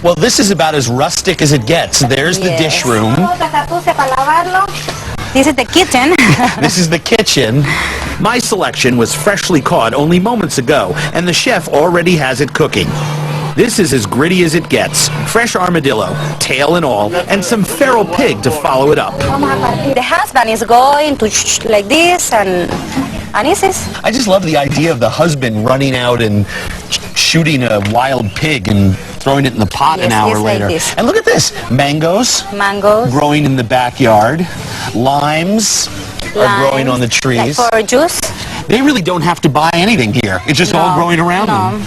Well, this is about as rustic as it gets. There's the dish room. This is the kitchen. This is the kitchen. My selection was freshly caught only moments ago, and the chef already has it cooking. This is as gritty as it gets. Fresh armadillo, tail and all, and some feral pig to follow it up. The husband is going to like this, and this is... I just love the idea of the husband running out and shooting a wild pig and throwing it in the pot an hour later. Like and look at this. Mangoes. Growing in the backyard. Limes are growing on the trees. Like for juice. They really don't have to buy anything here. It's just all growing around them.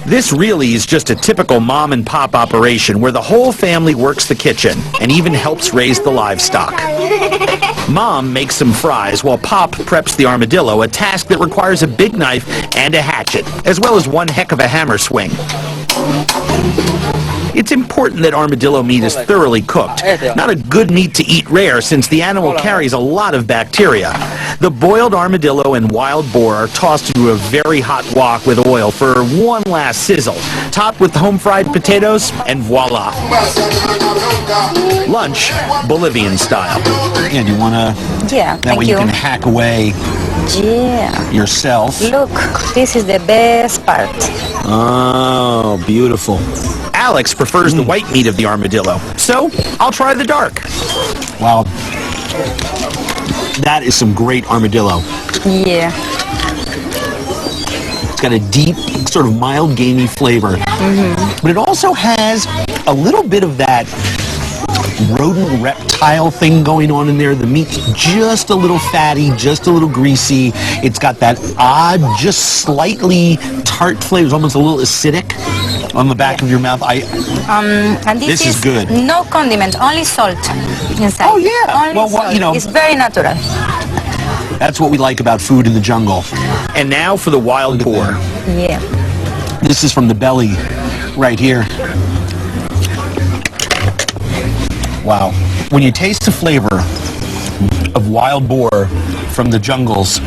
This really is just a typical mom and pop operation where the whole family works the kitchen and even helps raise the livestock. Mom makes some fries while Pop preps the armadillo, a task that requires a big knife and a hatchet, as well as one heck of a hammer swing. It's important that armadillo meat is thoroughly cooked. Not a good meat to eat rare since the animal carries a lot of bacteria. The boiled armadillo and wild boar are tossed into a very hot wok with oil for one last sizzle, topped with home-fried potatoes, and voila. Lunch, Bolivian style. Yeah, do you want to... Yeah, that way you can hack away yourself. Look, this is the best part. Oh, beautiful. Alex prefers the white meat of the armadillo, so I'll try the dark. Wow. That is some great armadillo. Yeah. It's got a deep, sort of mild, gamey flavor. But it also has a little bit of that rodent reptile thing going on in there. The meat's just a little fatty, just a little greasy. It's got that odd, just slightly tart flavor. It's almost a little acidic on the back of your mouth. And this is good. No condiment, only salt inside. Oh yeah. Only salt. You know, it's very natural. That's what we like about food in the jungle. And now for the wild boar. Yeah. This is from the belly, right here. Wow. When you taste the flavor of wild boar from the jungles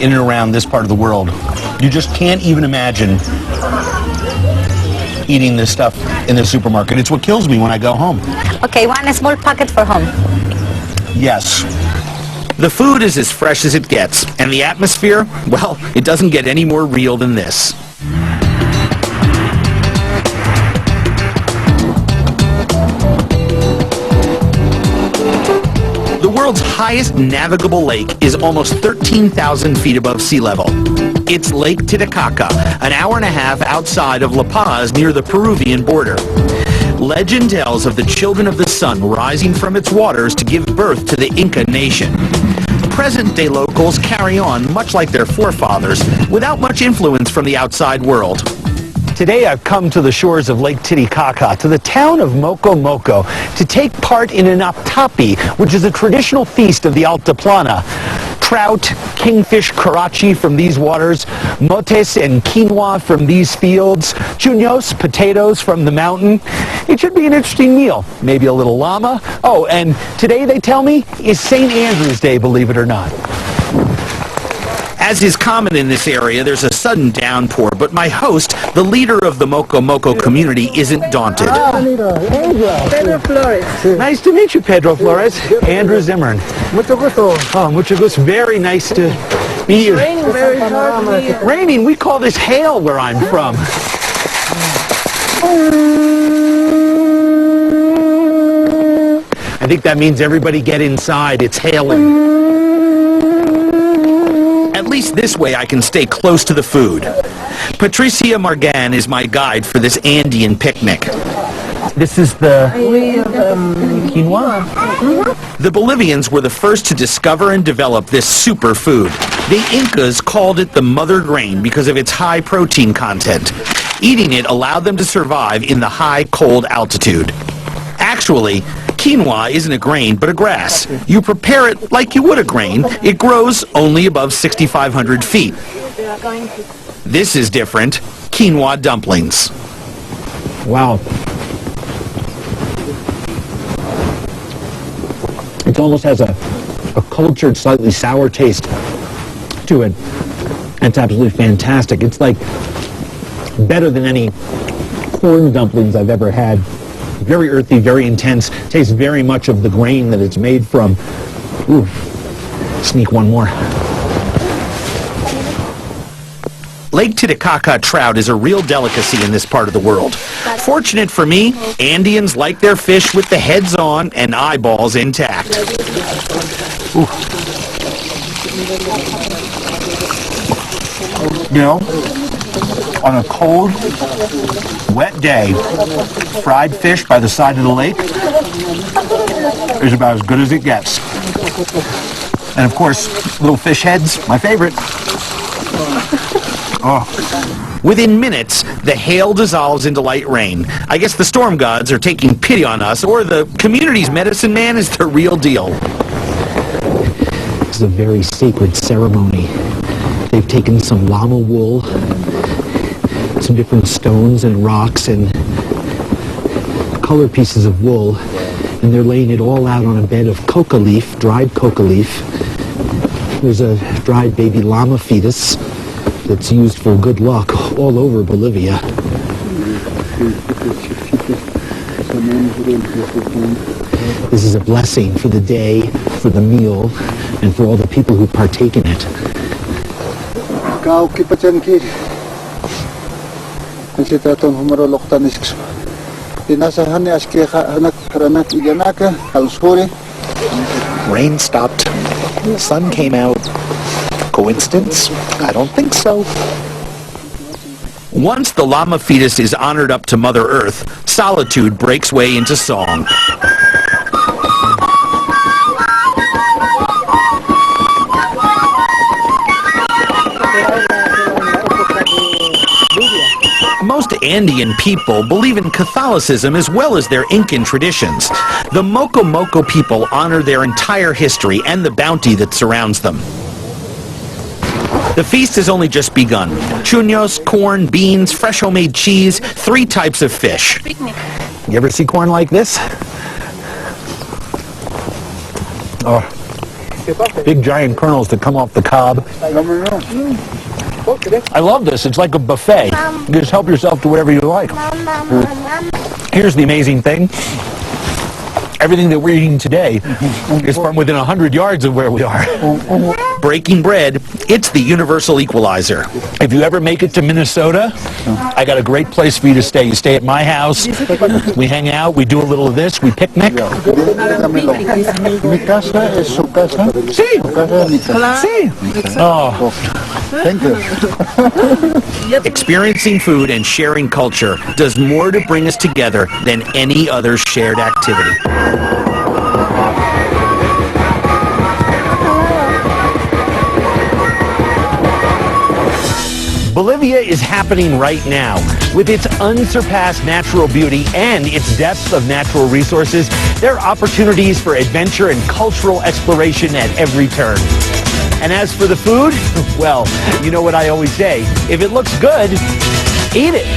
in and around this part of the world, you just can't even imagine eating this stuff in the supermarket. It's what kills me when I go home. Okay, one small packet for home. Yes. The food is as fresh as it gets, and the atmosphere, well, it doesn't get any more real than this. The world's highest navigable lake is almost 13,000 feet above sea level. It's Lake Titicaca, an hour and a half outside of La Paz near the Peruvian border. Legend tells of the children of the sun rising from its waters to give birth to the Inca nation. Present-day locals carry on much like their forefathers, without much influence from the outside world. Today I've come to the shores of Lake Titicaca, to the town of Moco Moco, to take part in an aptapi, which is a traditional feast of the Altiplana. Trout, kingfish, karachi from these waters, motes and quinoa from these fields, chuños, potatoes from the mountain. It should be an interesting meal. Maybe a little llama. Oh, and today, they tell me, is St. Andrew's Day, believe it or not. As is common in this area, there's a sudden downpour, but my host, the leader of the Moco Moco community, isn't daunted. Pedro Flores. Nice to meet you, Pedro Flores. Andrew Zimmern. Mucho gusto. Oh, mucho gusto. Very nice to meet you. Raining very hard. Raining, we call this hail where I'm from. I think that means everybody get inside. It's hailing. At least this way I can stay close to the food. Patricia Margan is my guide for this Andean picnic. This is the quinoa. The Bolivians were the first to discover and develop this superfood. The Incas called it the mother grain because of its high protein content. Eating it allowed them to survive in the high, cold altitude. Actually, quinoa isn't a grain, but a grass. You prepare it like you would a grain. It grows only above 6,500 feet. This is different. Quinoa dumplings. Wow. It almost has a cultured, slightly sour taste to it. It's absolutely fantastic. It's like better than any corn dumplings I've ever had. Very earthy, very intense. Tastes very much of the grain that it's made from. Ooh. Sneak one more. Lake Titicaca trout is a real delicacy in this part of the world. Fortunate for me, Andeans like their fish with the heads on and eyeballs intact. Ooh. You know, on a cold, wet day, fried fish by the side of the lake is about as good as it gets. And of course, little fish heads, my favorite. Oh. Within minutes, the hail dissolves into light rain. I guess the storm gods are taking pity on us, or the community's medicine man is the real deal. This is a very sacred ceremony. They've taken some llama wool, some different stones and rocks and color pieces of wool, and they're laying it all out on a bed of coca leaf, dried coca leaf. There's a dried baby llama fetus that's used for good luck all over Bolivia. This is a blessing for the day, for the meal, and for all the people who partake in it. Rain stopped. The sun came out. Coincidence? I don't think so. Once the llama fetus is honored up to Mother Earth, solitude breaks way into song. Most Andean people believe in Catholicism as well as their Incan traditions. The Moco Moco people honor their entire history and the bounty that surrounds them. The feast has only just begun. Chuños, corn, beans, fresh homemade cheese, 3 types of fish. You ever see corn like this? Oh, big giant kernels that come off the cob. I love this. It's like a buffet. You just help yourself to whatever you like. Here's the amazing thing. Everything that we're eating today is from within 100 yards of where we are. Breaking bread, it's the universal equalizer. If you ever make it to Minnesota, I got a great place for you to stay. You stay at my house, we hang out, we do a little of this, we picnic. Sí. Sí. Oh. Thank you. Experiencing food and sharing culture does more to bring us together than any other shared activity. Bolivia is happening right now. With its unsurpassed natural beauty and its depth of natural resources, there are opportunities for adventure and cultural exploration at every turn. And as for the food, well, you know what I always say, if it looks good, eat it.